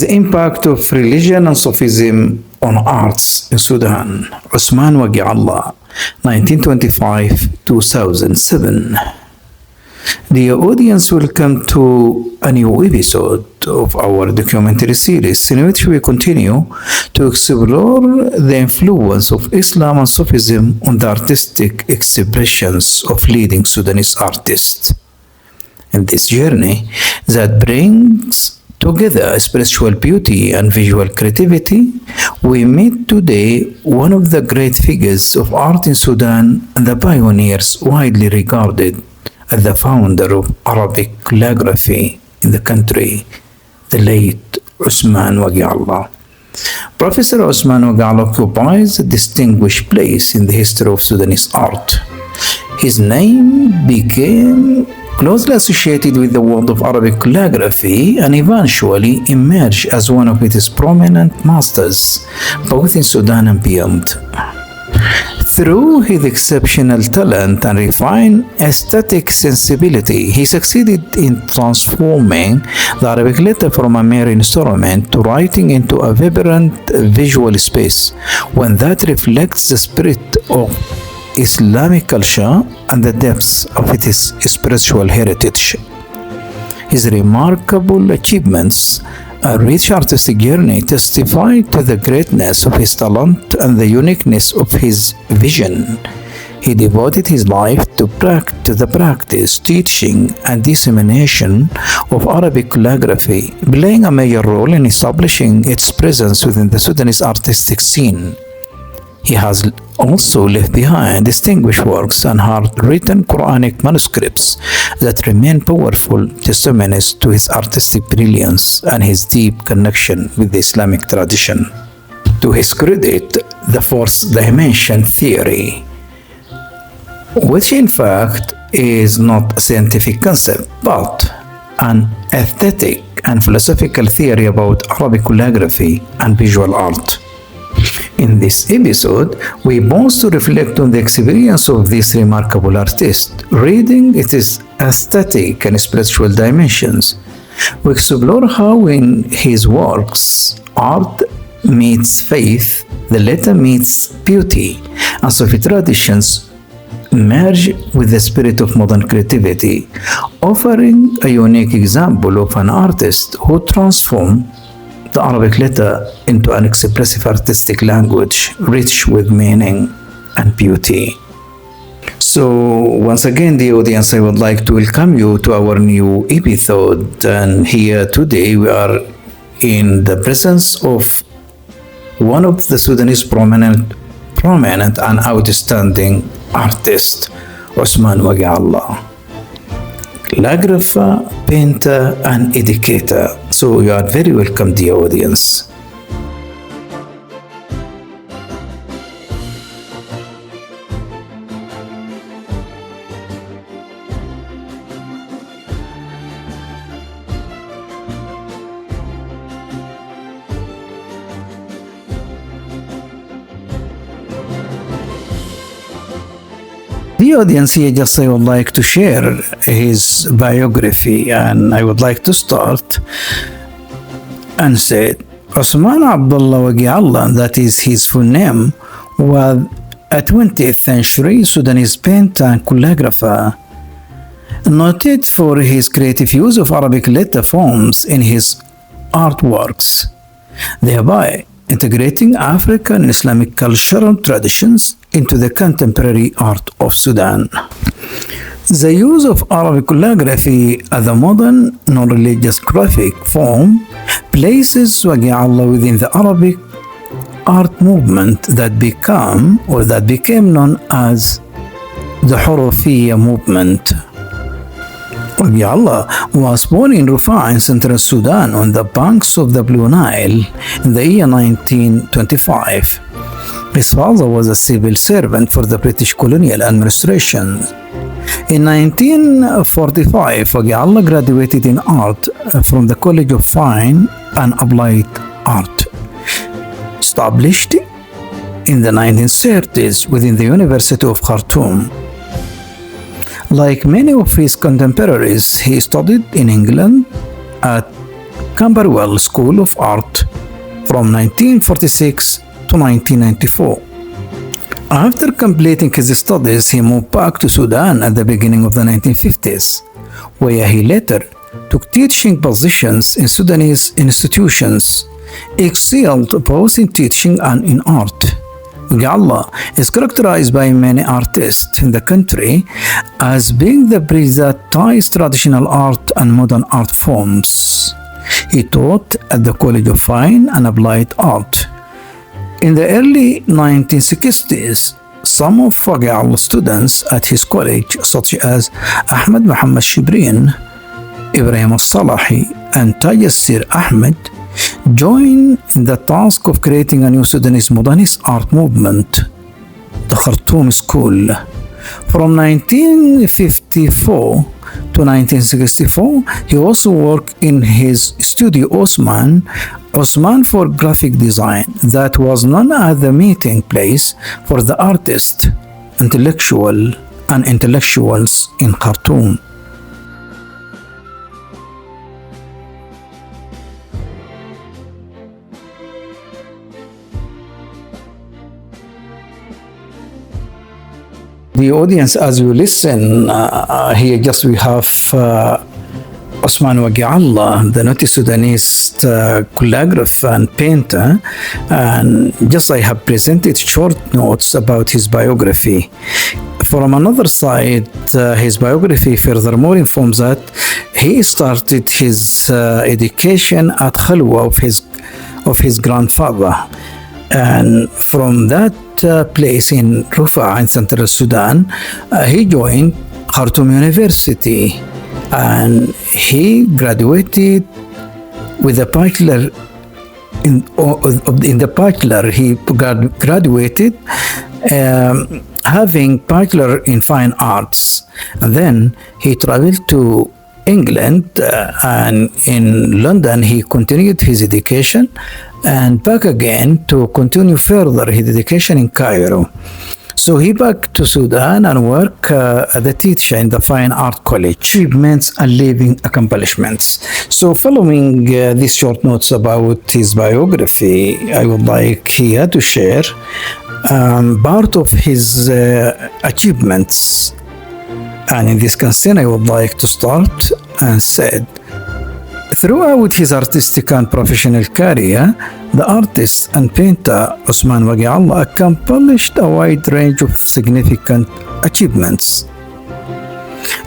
The impact of religion and Sufism on arts in Sudan. Othman Waqi Allah, 1925-2007. The audience, welcome to a new episode of our documentary series in which we continue to explore the influence of Islam and Sufism on the artistic expressions of leading Sudanese artists. In this journey that brings together spiritual beauty and visual creativity, we meet today one of the great figures of art in Sudan and the pioneers widely regarded as the founder of Arabic calligraphy in the country, the late Othman Waqi Allah. Professor Othman Waqi Allah occupies a distinguished place in the history of Sudanese art. His name became closely associated with the world of Arabic calligraphy and eventually emerged as one of its prominent masters, both in Sudan and beyond. Through his exceptional talent and refined aesthetic sensibility, he succeeded in transforming the Arabic letter from a mere instrument to writing into a vibrant visual space, one that reflects the spirit of Islamic culture and the depths of its spiritual heritage. His remarkable achievements and rich artistic journey testify to the greatness of his talent and the uniqueness of his vision. He devoted his life to the practice, teaching, and dissemination of Arabic calligraphy, playing a major role in establishing its presence within the Sudanese artistic scene. He has also left behind distinguished works and hard-written Quranic manuscripts that remain powerful testimonies to his artistic brilliance and his deep connection with the Islamic tradition. To his credit, the fourth dimension theory, which in fact is not a scientific concept but an aesthetic and philosophical theory about Arabic calligraphy and visual art. In this episode, we pause to reflect on the experience of this remarkable artist, reading its aesthetic and spiritual dimensions. We explore how in his works, art meets faith, the letter meets beauty, and Sufi traditions merge with the spirit of modern creativity, offering a unique example of an artist who transformed the Arabic letter into an expressive artistic language rich with meaning and beauty. So once again, the audience, I would like to welcome you to our new episode, and here today we are in the presence of one of the Sudanese prominent and outstanding artist, Othman Waqi Allah, calligrapher, painter, and educator. So you are very welcome, dear audience. The audience here just I would like to share his biography, and I would like to start and say Uthman Abdullah Waqi Allah, that is his full name, was a 20th century Sudanese painter and calligrapher, noted for his creative use of Arabic letter forms in his artworks, thereby integrating African and Islamic cultural traditions into the contemporary art of Sudan. The use of Arabic calligraphy as a modern, non-religious graphic form places Waqi Allah within the Arabic art movement that became known as the Hurufiyya movement. Waqi Allah was born in Rufaa in central Sudan on the banks of the Blue Nile in the year 1925. His father was a civil servant for the British colonial administration. In 1945, Waqi Allah graduated in art from the College of Fine and Applied Art, established in the 1930s within the University of Khartoum. Like many of his contemporaries, he studied in England at Camberwell School of Art from 1946 to 1994. After completing his studies, he moved back to Sudan at the beginning of the 1950s, where he later took teaching positions in Sudanese institutions, excelled both in teaching and in art. Waqi Allah is characterized by many artists in the country as being the bridge that ties traditional art and modern art forms. He taught at the College of Fine and Applied Art. In the early 1960s, some of Waqi Allah's students at his college, such as Ahmed Muhammad Shibrin, Ibrahim al-Salahi, and Tayassir Ahmed, joined in the task of creating a new Sudanese modernist art movement, the Khartoum School. From 1954 to 1964, he also worked in his studio Othman for graphic design, that was known as the meeting place for the artists, intellectuals in Khartoum. The audience, as you listen, here just we have Uthman Waqi Allah, the noted Sudanese calligrapher and painter, and just I have presented short notes about his biography. From another side, his biography furthermore informs that he started his education at Khalwa of his grandfather, and from that place in Rufaa in central Sudan, he joined Khartoum University, and he graduated with a bachelor in the bachelor. He graduated having bachelor in fine arts, and then he traveled to England, and in London he continued his education, and back again to continue further his education in Cairo. So he back to Sudan and work as a teacher in the Fine Art College. Achievements and living accomplishments. So following these short notes about his biography, I would like here to share part of his achievements. And in this concern, I would like to start and said, throughout his artistic and professional career, the artist and painter Uthman Waqi Allah accomplished a wide range of significant achievements,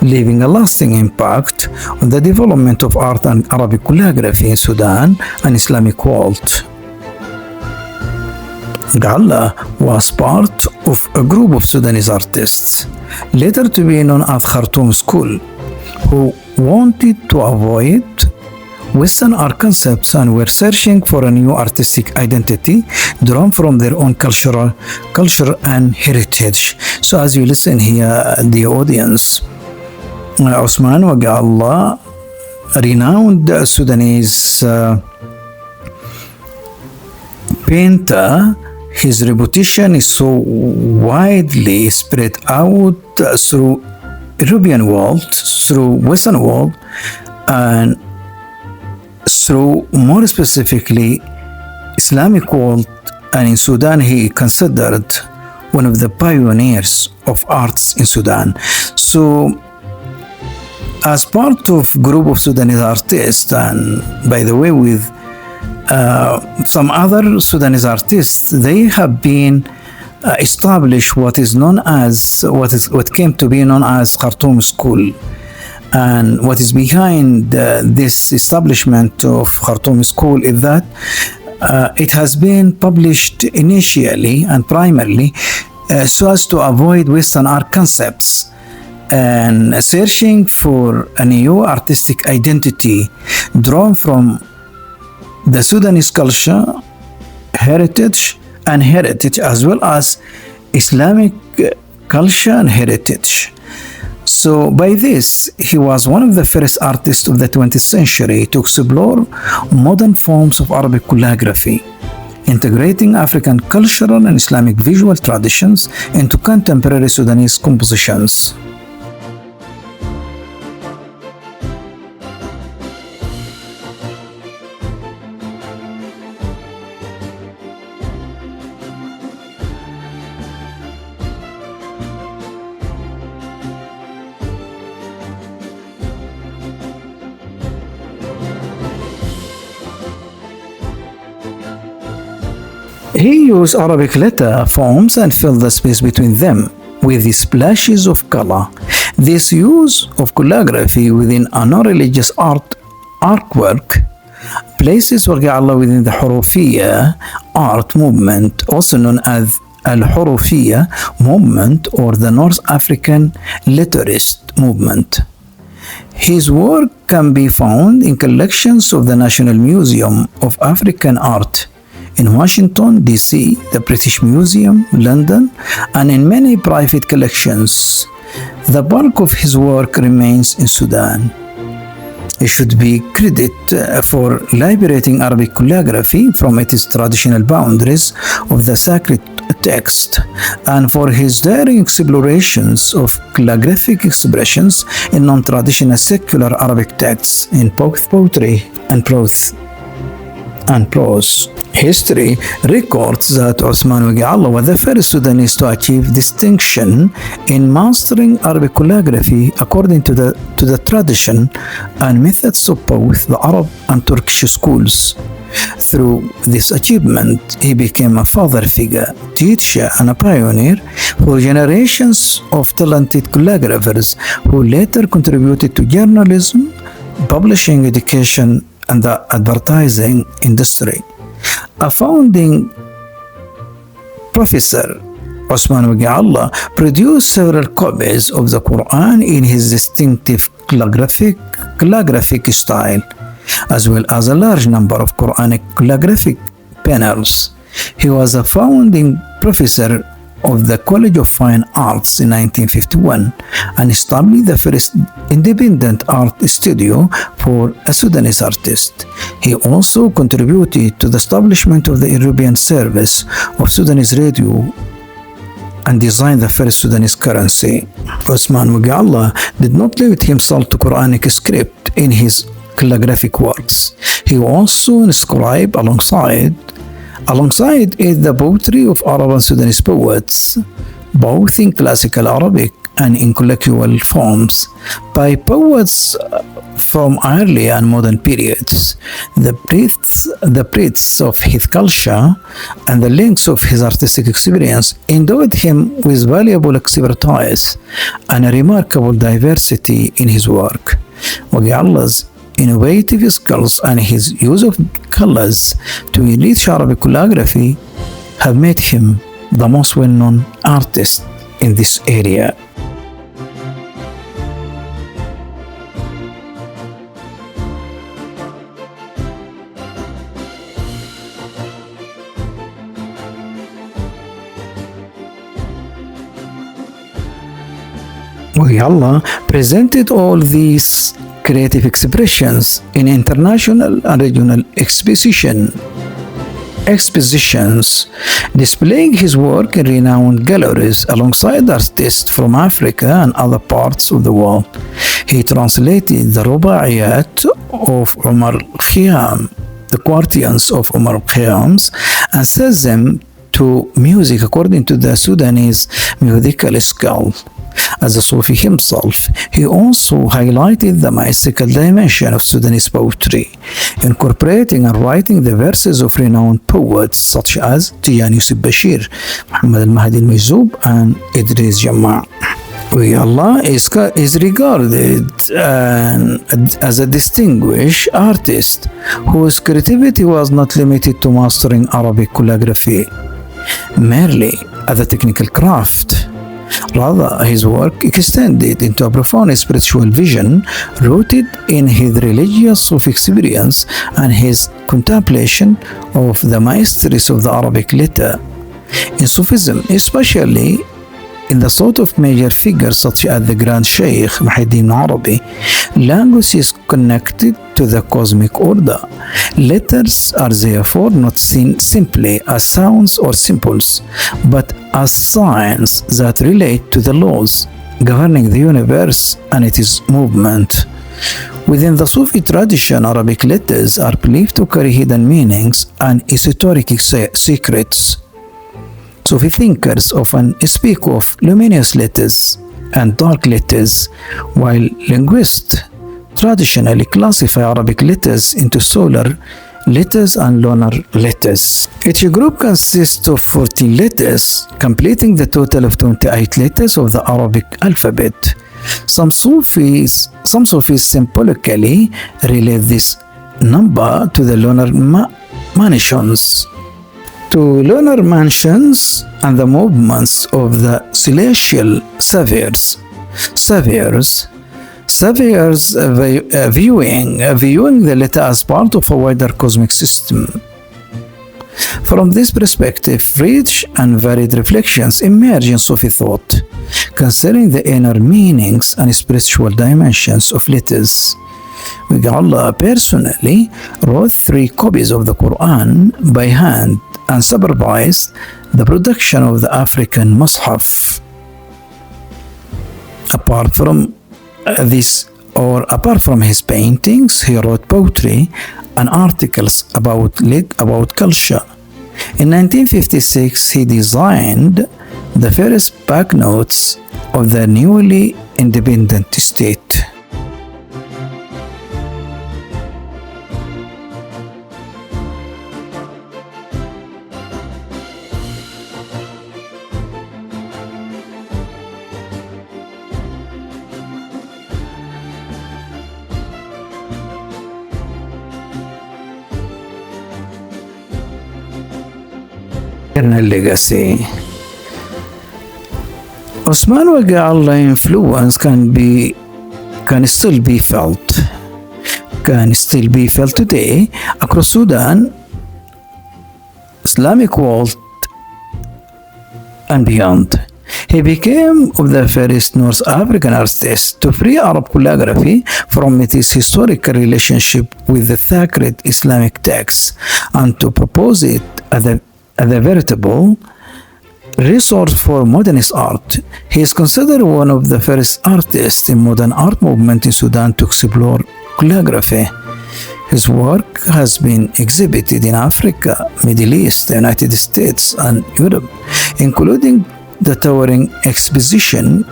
leaving a lasting impact on the development of art and Arabic calligraphy in Sudan and Islamic world. Waqi Allah was part of a group of Sudanese artists, later to be known as Khartoum School, who wanted to avoid Western art concepts and were searching for a new artistic identity drawn from their own culture and heritage. So as you listen here, the audience, Uthman Waqi Allah, renowned Sudanese painter, His reputation is so widely spread out through European world, through Western world, and through more specifically Islamic world. And in Sudan, he considered one of the pioneers of arts in Sudan. So, as part of group of Sudanese artists, and by the way, with some other Sudanese artists, they have been established what is known as what came to be known as Khartoum School. And what is behind this establishment of Khartoum School is that it has been published initially and primarily so as to avoid Western art concepts and searching for a new artistic identity drawn from the Sudanese culture, heritage as well as Islamic culture and heritage. So by this, he was one of the first artists of the 20th century to explore modern forms of Arabic calligraphy, integrating African cultural and Islamic visual traditions into contemporary Sudanese compositions. He used Arabic letter forms and filled the space between them with the splashes of color. This use of calligraphy within a non-religious artwork places Waqi Allah within the Hurufiyya art movement, also known as Al-Hurufiyya movement or the North African letterist movement. His work can be found in collections of the National Museum of African Art in Washington, D.C., the British Museum, London, and in many private collections. The bulk of his work remains in Sudan. He should be credited for liberating Arabic calligraphy from its traditional boundaries of the sacred text and for his daring explorations of calligraphic expressions in non-traditional secular Arabic texts in both poetry and prose. History records that Othman Waqi Allah was the first Sudanese to achieve distinction in mastering Arabic calligraphy according to the tradition and methods of both the Arab and Turkish schools. Through this achievement, he became a father figure, teacher, and a pioneer for generations of talented calligraphers who later contributed to journalism, publishing, education, and the advertising industry. A founding professor, Othman Waqi Allah, produced several copies of the Quran in his distinctive calligraphic style, as well as a large number of Quranic calligraphic panels. He was a founding professor of the College of Fine Arts in 1951 and established the first independent art studio for a Sudanese artist. He also contributed to the establishment of the European Service of Sudanese Radio and designed the first Sudanese currency. Othman Waqi Allah did not limit himself to Quranic script in his calligraphic works. He also inscribed alongside it the poetry of Arab and Sudanese poets, both in classical Arabic and in colloquial forms, by poets from early and modern periods. The breadth of his culture and the length of his artistic experience endowed him with valuable expertise and a remarkable diversity in his work. Waqi Allah's innovative skills and his use of colors to enrich Arabic calligraphy have made him the most well-known artist in this area. Waqi Allah presented all these creative expressions in international and regional exposition expositions, displaying his work in renowned galleries alongside artists from Africa and other parts of the world. He translated the Rubaiyat of Umar al-Khayyam, the Quartians of Umar al-Khayyam, and set them to music according to the Sudanese musical scale. As a Sufi himself, he also highlighted the mystical dimension of Sudanese poetry, incorporating and writing the verses of renowned poets such as Tijan Yusuf Bashir, Muhammad al-Mahdi al-Majzoub, and Idris Jamaa. Waqi Allah is regarded as a distinguished artist whose creativity was not limited to mastering Arabic calligraphy merely as a technical craft. Rather, his work extended into a profound spiritual vision rooted in his religious Sufi experience and his contemplation of the maestries of the Arabic letter. In Sufism, especially in the thought of major figures such as the Grand Sheikh Muhyiddin Arabi, language is connected to the cosmic order. Letters are therefore not seen simply as sounds or symbols, but as signs that relate to the laws governing the universe and its movement. Within the Sufi tradition, Arabic letters are believed to carry hidden meanings and esoteric secrets. Sufi thinkers often speak of luminous letters and dark letters, while linguists traditionally classify Arabic letters into solar letters and lunar letters. Each group consists of 14 letters, completing the total of 28 letters of the Arabic alphabet. Some Sufis symbolically relate this number to the lunar mansions. And the movements of the celestial saviors viewing the letter as part of a wider cosmic system. From this perspective, rich and varied reflections emerge in Sufi thought concerning the inner meanings and spiritual dimensions of letters. Waqi Allah personally wrote 3 copies of the Quran by hand and supervised the production of the African Mus'haf. Apart from his paintings, he wrote poetry and articles about culture. In 1956, he designed the first banknotes of the newly independent state. Legacy. Othman Waqi Allah influence can still be felt today across Sudan, Islamic world and beyond. He became one of the first North African artists to free Arab calligraphy from its historical relationship with the sacred Islamic texts and to propose it as a veritable resource for modernist art. He is considered one of the first artists in modern art movement in Sudan to explore calligraphy. His work has been exhibited in Africa, Middle East, the United States, and Europe, including the towering exposition.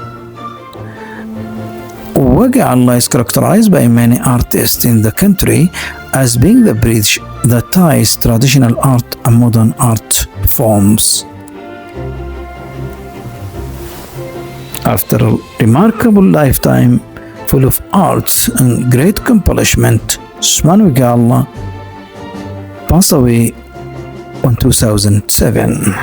Waqi Allah is characterized by many artists in the country as being the bridge that ties traditional art and modern art forms. After a remarkable lifetime full of arts and great accomplishment, Othman Waqi Allah passed away in 2007.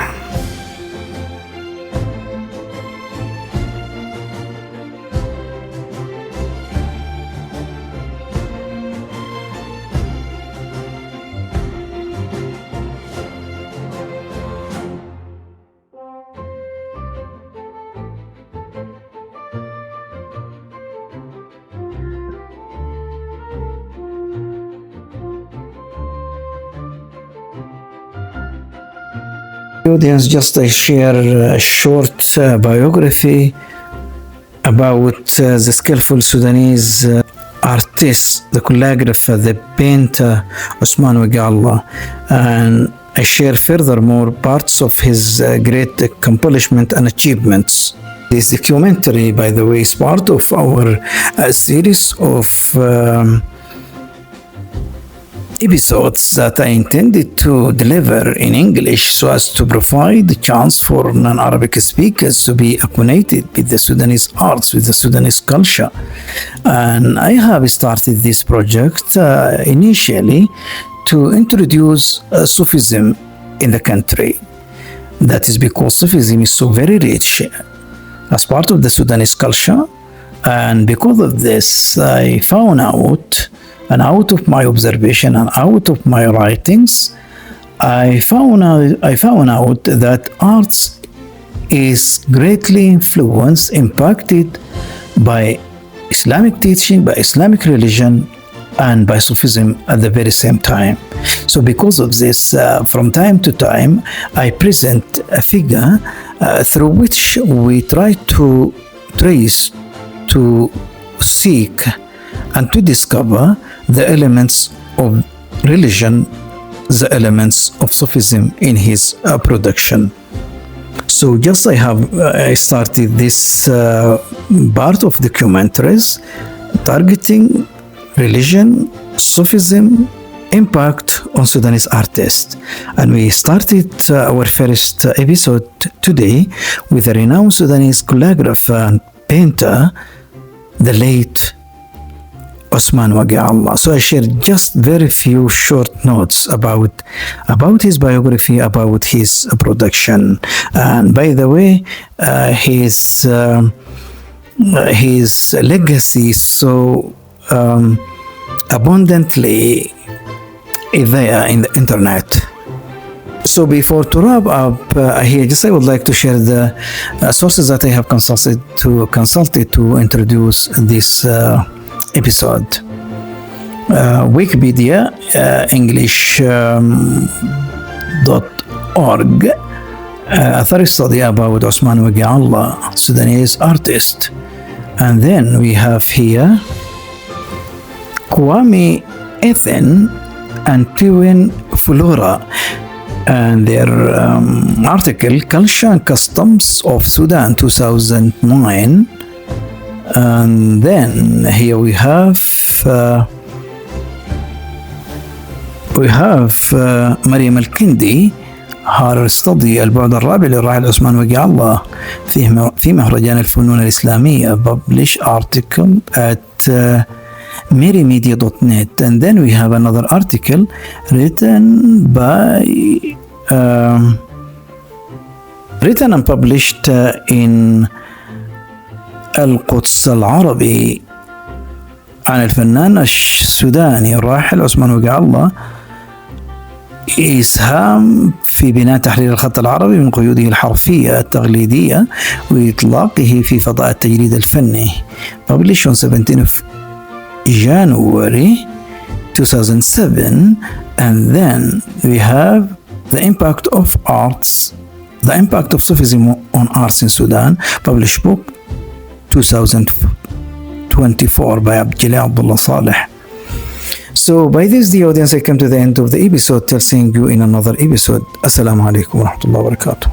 Audience, just I share a short biography about the skillful Sudanese artist, the calligrapher, the painter, Othman Waqi Allah, and I share furthermore parts of his great accomplishment and achievements. This documentary, by the way, is part of our series of episodes that I intended to deliver in English so as to provide the chance for non-Arabic speakers to be acquainted with the Sudanese arts, with the Sudanese culture. And I have started this project initially to introduce Sufism in the country. That is because Sufism is so very rich as part of the Sudanese culture, and because of this I found out, and out of my observation and out of my writings, I found out that arts is greatly influenced, impacted by Islamic teaching, by Islamic religion, and by Sufism at the very same time. So because of this, from time to time, I present a figure through which we try to trace, to seek, and to discover the elements of religion, the elements of Sufism in his production. So just I started this part of documentaries targeting religion, Sufism, impact on Sudanese artists. And we started our first episode today with a renowned Sudanese calligrapher and painter, the late Othman Waqi Allah. So I shared just very few short notes about his biography, about his production. And by the way, his legacy is so abundantly there in the internet. So before to wrap up here, just I would like to share the sources that I have consulted to introduce this episode. Wikipedia, English.org, a thorough study about Othman Waqi Allah, Sudanese artist. And then we have here Kwame Ethan and Tiwen Flora and their article Culture and Customs of Sudan 2009. And then here we have مريم الكندي her study البعد الرابع للراحل عثمان وقي الله في مهرجان الفنون الإسلامية, publish article at marymedia.net. And then we have another article written and published in القدس العربي عن الفنان السوداني الراحل عثمان وقي الله إسهام في بناء تحرير الخط العربي من قيوده الحرفية التقليدية وإطلاقه في فضاء التجريد الفني, published on 17 of January 2007. And then we have the impact of arts, the impact of Sufism on arts in Sudan, published book 2024 by Abdullah Saleh. So by this, the audience, I come to the end of the episode till seeing you in another episode. Assalamu alaikum wa rahmatullahi wa barakatuh.